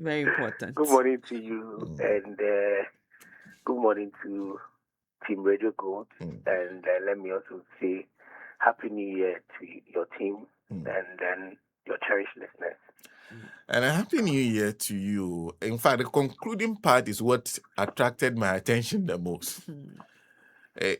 Very important. Good morning to you, and good morning to Team Radio GOV'T. And let me also say Happy New Year to your team and then your cherished listeners. And a happy new year to you. In fact, the concluding part is what attracted my attention the most.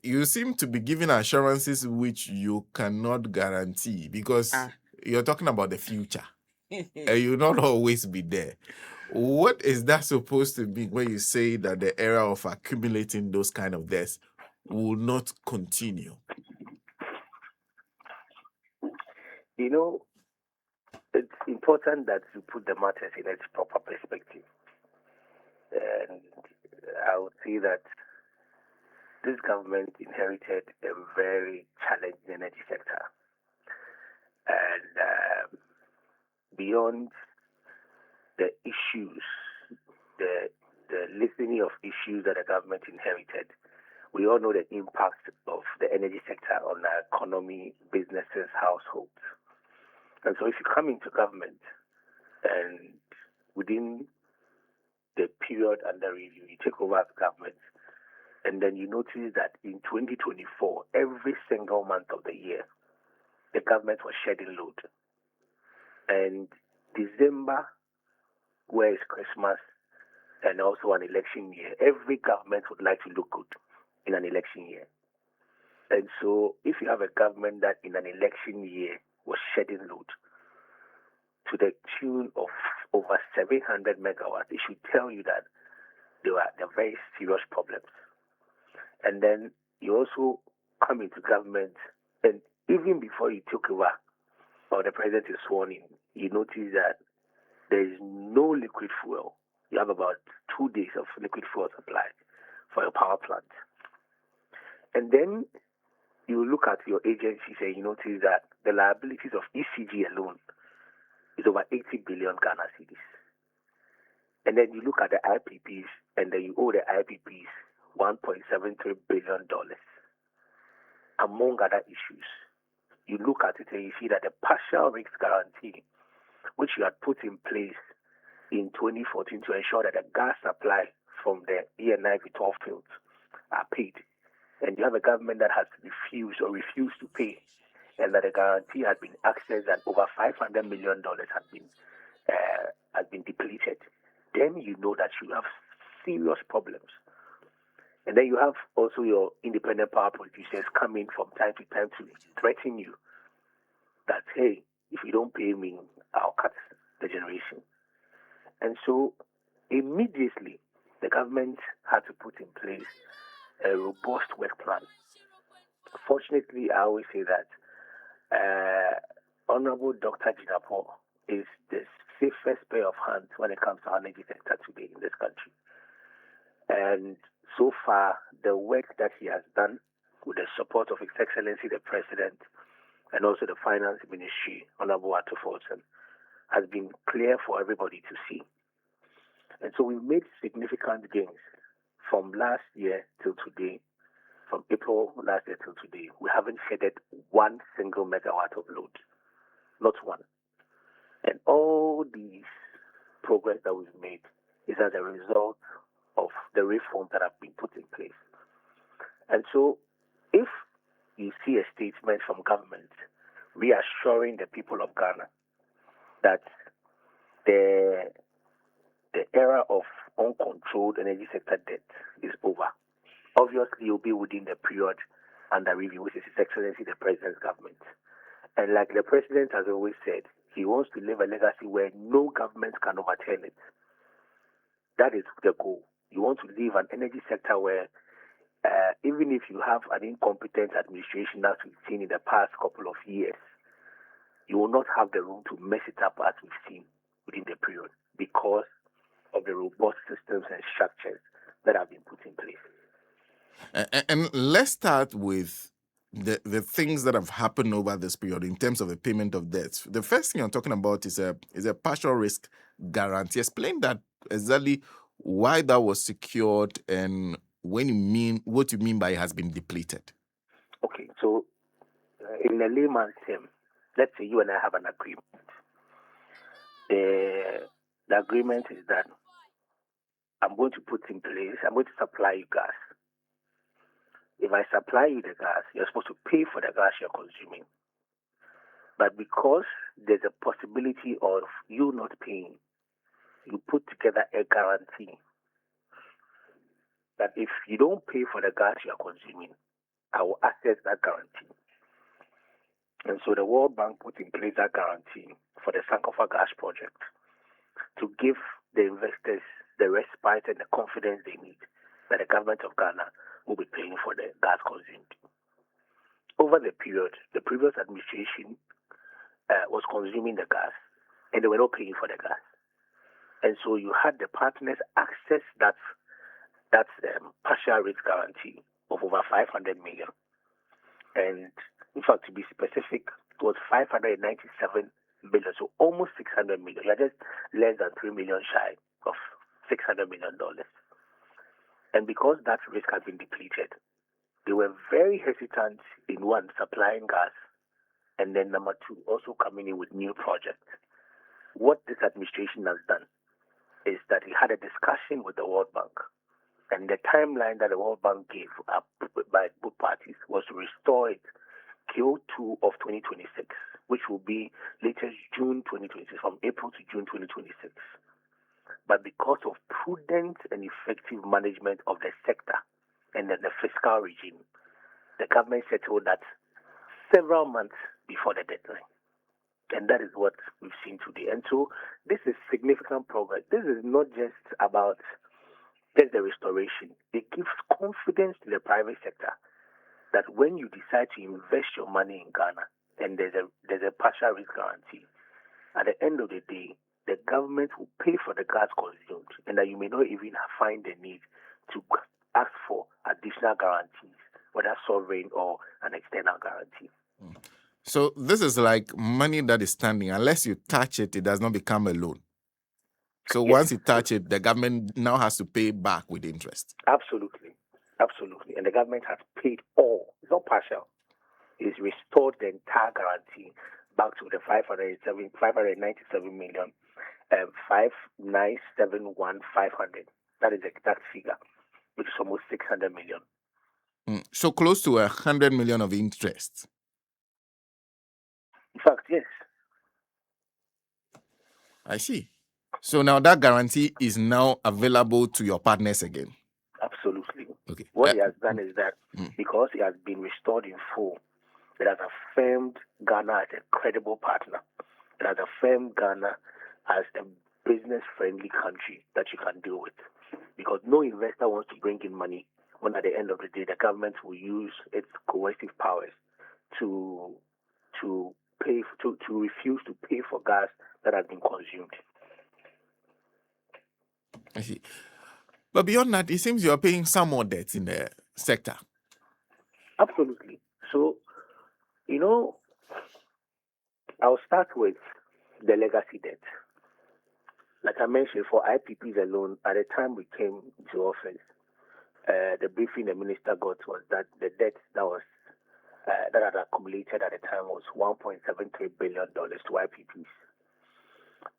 You seem to be giving assurances which you cannot guarantee because you're talking about the future. You'll not always be there. What is that supposed to be when you say that the era of accumulating those kind of debts will not continue? You know, it's important that you put the matters in its proper perspective. And I would say that this government inherited a very challenging energy sector. And beyond the issues, the litany of issues that the government inherited, we all know the impact of the energy sector on our economy, businesses, households. And so if you come into government and within the period under review, you take over as government, and then you notice that in 2024, every single month of the year, the government was shedding load. And December, where is Christmas and also an election year, every government would like to look good in an election year. And so if you have a government that in an election year was shedding load to the tune of over 700 megawatts, it should tell you that there are very serious problems. And then you also come into government, and even before you took over or the president is sworn in, you notice that there is no liquid fuel. You have about 2 days of liquid fuel supply for your power plant. And then you look at your agencies and you notice that the liabilities of ECG alone is over 80 billion Ghana cedis. And then you look at the IPPs and then you owe the IPPs $1.73 billion. Among other issues, you look at it and you see that the partial risk guarantee, which you had put in place in 2014 to ensure that the gas supply from the ENI V12 fields are paid, and you have a government that has refused to pay, and that the guarantee has been accessed and over $500 million has been depleted, then you know that you have serious problems. And then you have also your independent power producers coming from time to time to threaten you that, hey, if you don't pay me, I'll cut the generation. And so immediately the government had to put in place a robust work plan. Fortunately, I always say that Honorable Dr. Jinapo is the safest pair of hands when it comes to our energy sector today in this country. And so far, the work that he has done with the support of His Excellency the President and also the Finance Ministry, Honorable Atufo, has been clear for everybody to see. And so we've made significant gains from last year till today, from April last year till today. We haven't shedded one single megawatt of load, not one. And all these progress that we've made is as a result of the reforms that have been put in place. And so if you see a statement from government reassuring the people of Ghana that the era of uncontrolled energy sector debt is over, obviously you'll be within the period under review, which is His Excellency the President's government. And like the President has always said, he wants to leave a legacy where no government can overturn it. That is the goal. You want to leave an energy sector where even if you have an incompetent administration that we've seen in the past couple of years, you will not have the room to mess it up as we've seen within the period because of the robust systems and structures that have been put in place. And let's start with the things that have happened over this period in terms of the payment of debts. The first thing I'm talking about is a partial risk guarantee. Explain that exactly why that was secured and what you mean by it has been depleted. Okay, so in a layman's term, let's say you and I have an agreement. The The agreement is that I'm going to put in place, I'm going to supply you gas. If I supply you the gas, you're supposed to pay for the gas you're consuming. But because there's a possibility of you not paying, you put together a guarantee that if you don't pay for the gas you're consuming, I will access that guarantee. And so the World Bank put in place that guarantee for the Sankofa gas project to give the investors the respite and the confidence they need that the government of Ghana will be paying for the gas consumed. Over the period, the previous administration was consuming the gas, and they were not paying for the gas. And so you had the partners access that partial rate guarantee of over 500 million. And in fact, to be specific, it was 597 million, so almost 600 million. You're just less than 3 million shy of $600 million. And because that risk has been depleted, they were very hesitant in one, supplying gas, and then number two, also coming in with new projects. What this administration has done is that he had a discussion with the World Bank, and the timeline that the World Bank gave up by both parties was to restore it Q2 of 2026, which will be latest June 2026, from April to June 2026. But because of prudent and effective management of the sector and then the fiscal regime, the government settled that several months before the deadline. And that is what we've seen today. And so this is significant progress. This is not just about just the restoration. It gives confidence to the private sector that when you decide to invest your money in Ghana and there's a partial risk guarantee, at the end of the day, the government will pay for the gas consumed, and that you may not even find the need to ask for additional guarantees, whether sovereign or an external guarantee. So this is like money that is standing. Unless you touch it, it does not become a loan. So Yes. Once you touch it, the government now has to pay back with interest. Absolutely. Absolutely. And the government has paid all. It's not partial. It's restored the entire guarantee back to the 597 million, 597,500. That is the exact figure, which is almost 600 million. So close to 100 million of interest. In fact, yes. I see. So now that guarantee is now available to your partners again. Absolutely. Okay. What he has done is that because he has been restored in full, it has affirmed Ghana as a credible partner. It has affirmed Ghana as a business-friendly country that you can deal with. Because no investor wants to bring in money when at the end of the day the government will use its coercive powers to refuse to pay for gas that has been consumed. I see. But beyond that, it seems you are paying some more debts in the sector. Absolutely. So, I'll start with the legacy debt. Like I mentioned, for IPPs alone, at the time we came to office, the briefing the minister got was that the debt that had accumulated at the time was $1.73 billion to IPPs.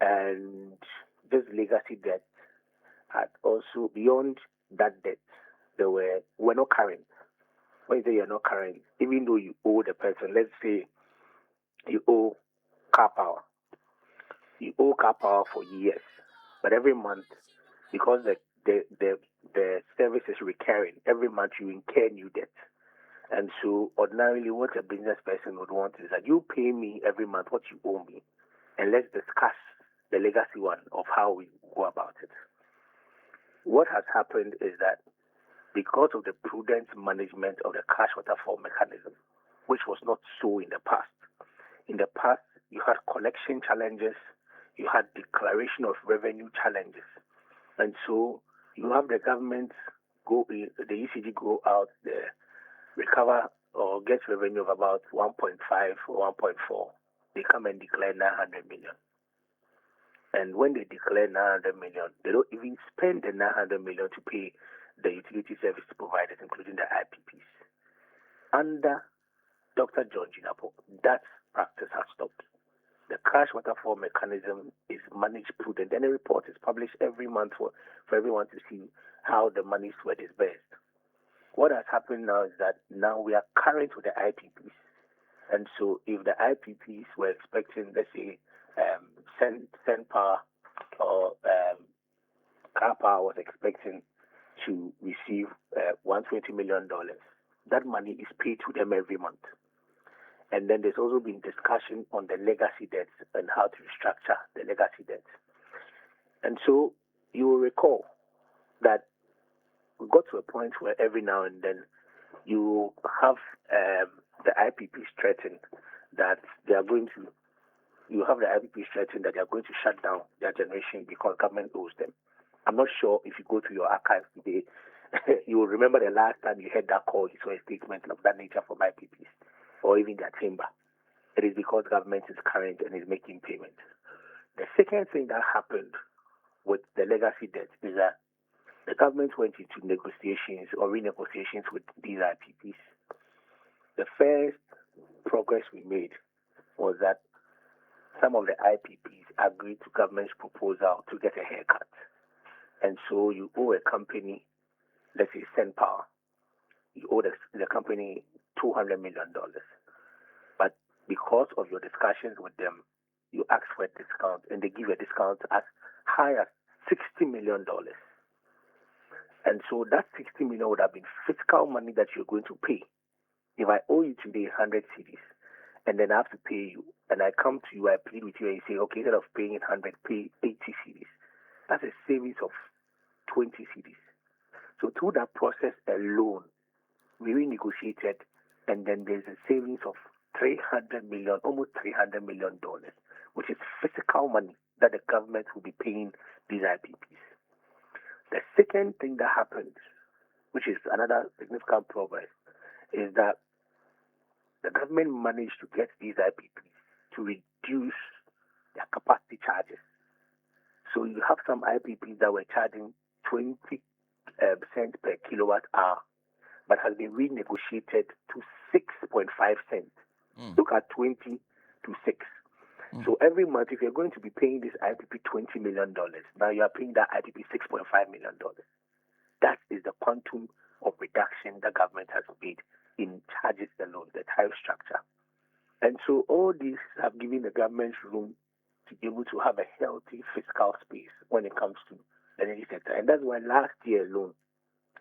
And this legacy debt had also, beyond that debt, were not current. When you say you're not current, even though you owe the person, let's say you owe car power. You owe car power for years, but every month, because the service is recurring, every month you incur new debt. And so ordinarily what a business person would want is that you pay me every month what you owe me, and let's discuss the legacy one of how we go about it. What has happened is that because of the prudent management of the cash waterfall mechanism, which was not so in the past. In the past, you had collection challenges, you had declaration of revenue challenges. And so you have the government the ECG go out there, recover or get revenue of about 1.5 or 1.4. They come and declare 900 million. And when they declare 900 million, they don't even spend the 900 million to pay the utility service providers, including the IPPs. Under Dr. John Jinapo, that practice has stopped. the cash waterfall mechanism is managed prudent, and a report is published every month for everyone to see how the money is disbursed. What has happened now is that now we are current with the IPPs. And so if the IPPs were expecting, let's say, Send Power or Car Power was expecting to receive $120 million, that money is paid to them every month. And then there's also been discussion on the legacy debts and how to restructure the legacy debts. And so you will recall that we got to a point where every now and then you have the IPP threaten that they are going to, you have the IPP threaten that they are going to shut down their generation because government owes them. I'm not sure if you go to your archives today, you will remember the last time you heard that call, you saw a statement of that nature from IPPs or even their chamber. It is because government is current and is making payments. The second thing that happened with the legacy debt is that the government went into negotiations or renegotiations with these IPPs. The first progress we made was that some of the IPPs agreed to government's proposal to get a haircut. And so you owe a company, let's say Send Power, you owe the company $200 million. But because of your discussions with them, you ask for a discount, and they give a discount as high as $60 million. And so that $60 million would have been fiscal money that you're going to pay. If I owe you today 100 cedis, and then I have to pay you, and I come to you, I plead with you, and you say, okay, instead of paying 100, pay 80 cedis. That's a savings of 20 cedis. So through that process alone, we renegotiated, and then there's a savings of $300 million, almost $300 million, which is fiscal money that the government will be paying these IPPs. The second thing that happened, which is another significant progress, is that the government managed to get these IPPs to reduce their capacity charges. So you have some IPPs that were charging 20 cents per kilowatt hour, but has been renegotiated to 6.5 cents. Look at 20 to 6. So every month, if you're going to be paying this IPP $20 million, now you are paying that IPP $6.5 million. That is the quantum of reduction the government has made in charges alone, the tariff structure. And so all these have given the government room to be able to have a healthy fiscal space when it comes to the energy sector. And that's why last year alone,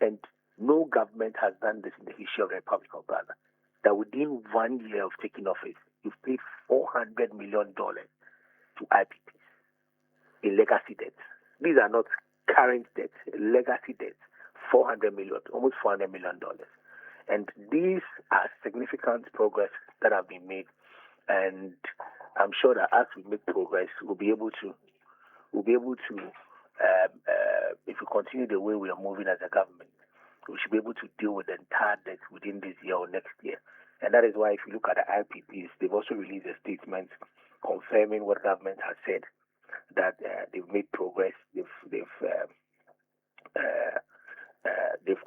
and no government has done this in the history of the Republic of Ghana, that within 1 year of taking office, you've paid $400 million to IPPs in legacy debts. These are not current debts, legacy debts, $400 million, almost $400 million. And these are significant progress that have been made. And I'm sure that as we make progress, we'll be able to, if we continue the way we are moving as a government, we should be able to deal with the entire debt within this year or next year. And that is why if you look at the IPPs, they've also released a statement confirming what government has said, that they've made progress. They've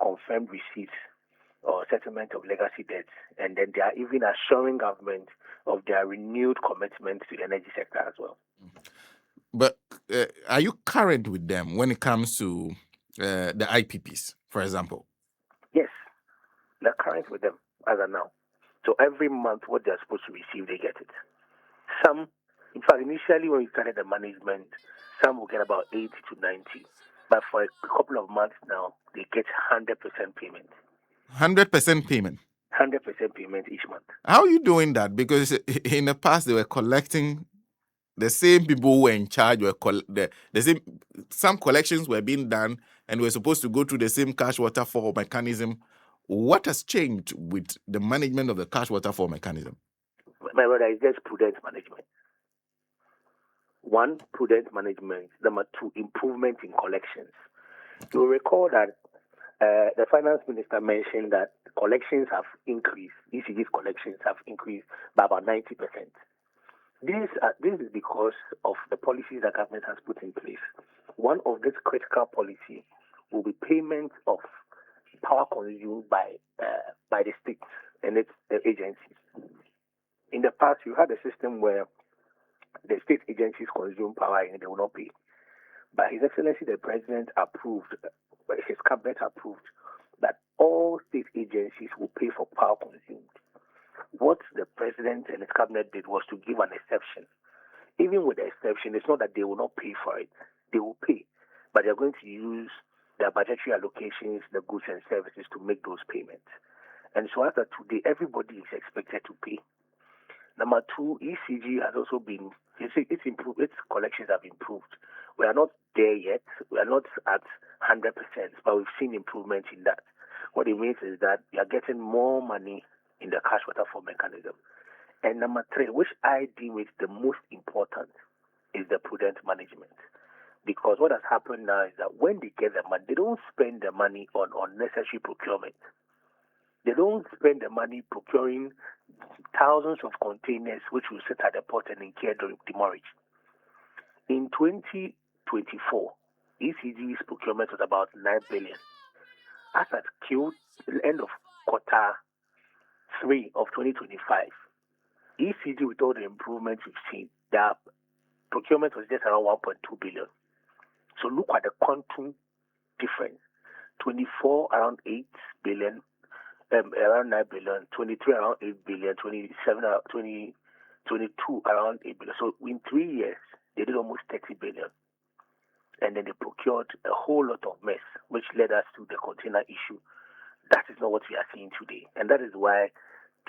confirmed receipts or settlement of legacy debts, and then they are even assuring government of their renewed commitment to the energy sector as well. But are you current with them when it comes to the IPPs, for example? Yes, they're current with them as of now. So every month, what they're supposed to receive, they get it. Some, in fact, initially when we started the management, some will get about 80 to 90. But for a couple of months now, they get 100% payment. 100% payment? 100% payment each month. How are you doing that? Because in the past, they were collecting, the same people who were in charge were the same. Some collections were being done and were supposed to go through the same cash waterfall mechanism. What has changed with the management of the cash waterfall mechanism? My brother, it's just prudent management. One, prudent management. Number two, improvement in collections. You'll recall that the finance minister mentioned that collections have increased. ECG's collections have increased by about 90%. This is because of the policies that government has put in place. One of this critical policy will be payment of power consumed by the states and its agencies. In the past, you had a system where the state agencies consume power and they will not pay. But His Excellency the President approved, his cabinet approved that all state agencies will pay for power consumed. What the President and his cabinet did was to give an exception. Even with the exception, it's not that they will not pay for it. They will pay, but they're going to use their budgetary allocations, the goods and services to make those payments. And so after today, everybody is expected to pay. Number two, ECG has also been, it's improved, its collections have improved. We are not there yet. We are not at 100%, but we've seen improvement in that. What it means is that you are getting more money in the cash waterfall mechanism. And number three, which I deem is the most important, is the prudent management. Because what has happened now is that when they get the money, they don't spend the money on unnecessary procurement. They don't spend the money procuring thousands of containers which will sit at the port and incur demurrage. In 2024, ECG's procurement was about 9 billion. As at end of quarter 3 of 2025, ECG, with all the improvements we've seen, their procurement was just around 1.2 billion. So look at the quantum difference. 24 around 8 billion, around 9 billion, 23 around 8 billion, 27 around 22 around 8 billion. So in 3 years, they did almost 30 billion. And then they procured a whole lot of mess, which led us to the container issue. That is not what we are seeing today. And that is why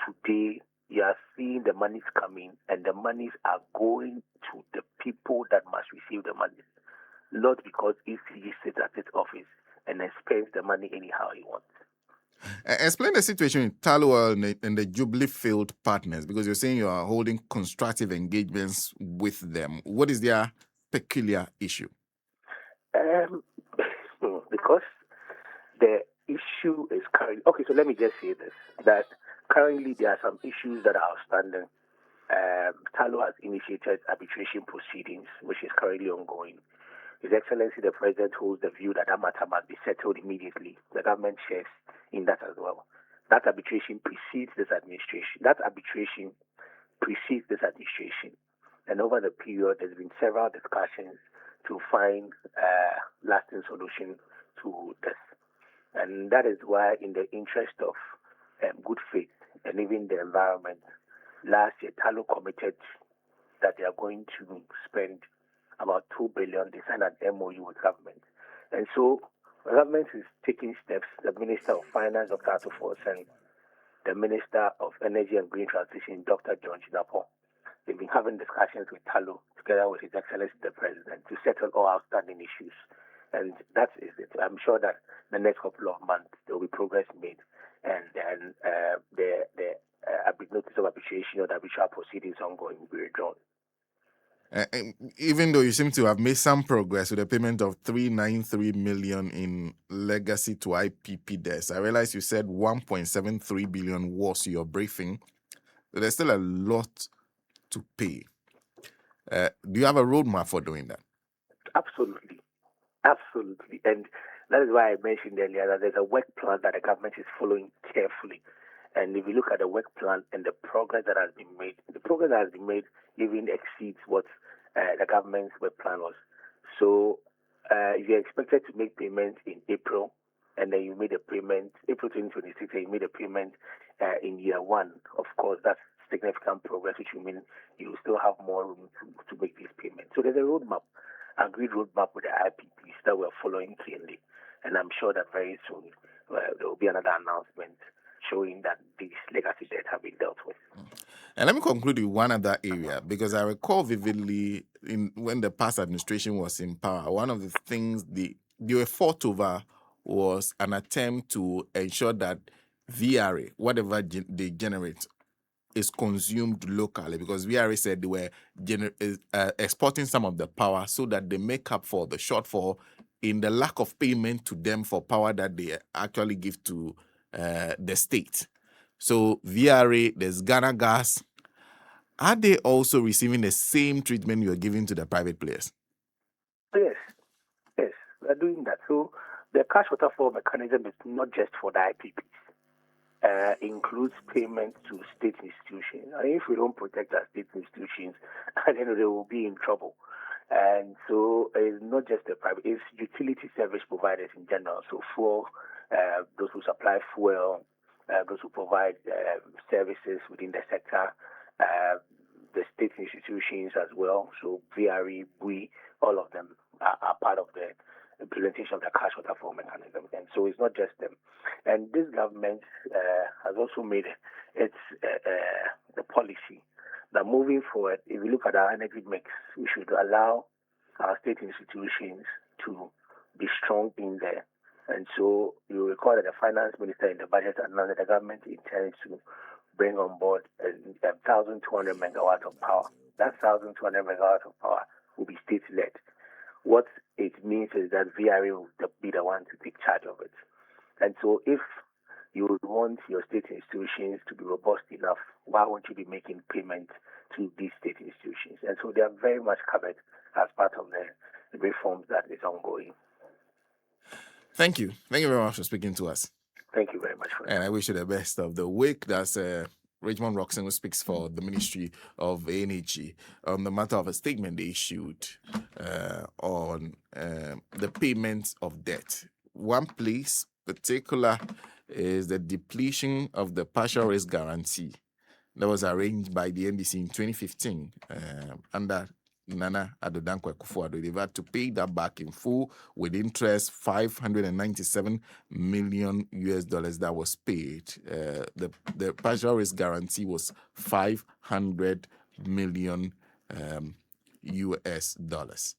today you are seeing the monies coming, and the monies are going to the people that must receive the money, not because ECG sits at its office and then spends the money anyhow he wants. Explain the situation in Talo and the Jubilee Field partners, because you're saying you are holding constructive engagements with them. What is their peculiar issue? Because the issue is currently... Okay, so let me just say this, that currently there are some issues that are outstanding. Talo has initiated arbitration proceedings, which is currently ongoing. His Excellency the President holds the view that that matter must be settled immediately. The government shares in that as well. That arbitration precedes this administration. And over the period, there's been several discussions to find a lasting solution to this. And that is why, in the interest of good faith and even the environment, last year, Talo committed that they are going to spend about 2 billion. They signed an MOU with government. And so the government is taking steps. The Minister of Finance, Dr. Atufos, and the Minister of Energy and Green Transition, Dr. John Chinapo, they've been having discussions with Talo together with His Excellency the President to settle all outstanding issues. And that is it. I'm sure that the next couple of months there will be progress made, and then the notice of arbitration or the arbitral proceedings ongoing will be withdrawn. Even though you seem to have made some progress with the payment of 393 million in legacy to IPP debts, I realize you said 1.73 billion was your briefing. So there's still a lot to pay. Do you have a roadmap for doing that? Absolutely. And that is why I mentioned earlier that there's a work plan that the government is following carefully. And if you look at the work plan and the progress that has been made, even exceeds what the government's work plan was. So if you're expected to make payments in April, and then you made a payment, April 2026, and you made a payment in year one, of course, that's significant progress, which will mean you still have more room to make these payments. So there's a roadmap, agreed roadmap with the IPPs that we're following clearly. And I'm sure that very soon there will be another announcement showing that these legacy debts have been dealt with. And let me conclude with one other area, because I recall vividly when the past administration was in power, one of the things they were fought over was an attempt to ensure that VRA, whatever they generate, is consumed locally, because VRA said they were exporting some of the power so that they make up for the shortfall in the lack of payment to them for power that they actually give to the state. So VRA, there's Ghana Gas. Are they also receiving the same treatment you're giving to the private players? Yes, we're doing that. So the cash waterfall mechanism is not just for the IPPs. includes payments to state institutions. And if we don't protect our state institutions, at the end of the day, we'll be in trouble. And so it's not just the private, it's utility service providers in general. So fuel, those who supply fuel, those who provide services within the sector, the state institutions as well. So VRE, BUI, all of them are part of the implementation of the cash water flow mechanism. And so it's not just them. And this government has also made its the policy that moving forward, if we look at our energy mix, we should allow our state institutions to be strong in there. And so you recall that the finance minister in the budget announced that the government intends to bring on board 1,200 megawatts of power. That 1,200 megawatts of power will be state-led. What it means is that VRA will be the one to take charge of it. And so if you would want your state institutions to be robust enough, why won't you be making payments to these state institutions? And so they are very much covered as part of the reforms that is ongoing. Thank you. Thank you very much for speaking to us. Thank you very much for that. And I wish you the best of the week. That's Richmond Rockson, who speaks for the Ministry of Energy on the matter of a statement they issued on the payment of debt. One place particular is the depletion of the partial risk guarantee that was arranged by the NDC in 2015 under Nana Addo Dankwa-Akufo-Addo. They've had to pay that back in full with interest, $597 million that was paid. The partial risk guarantee was $500 million US dollars.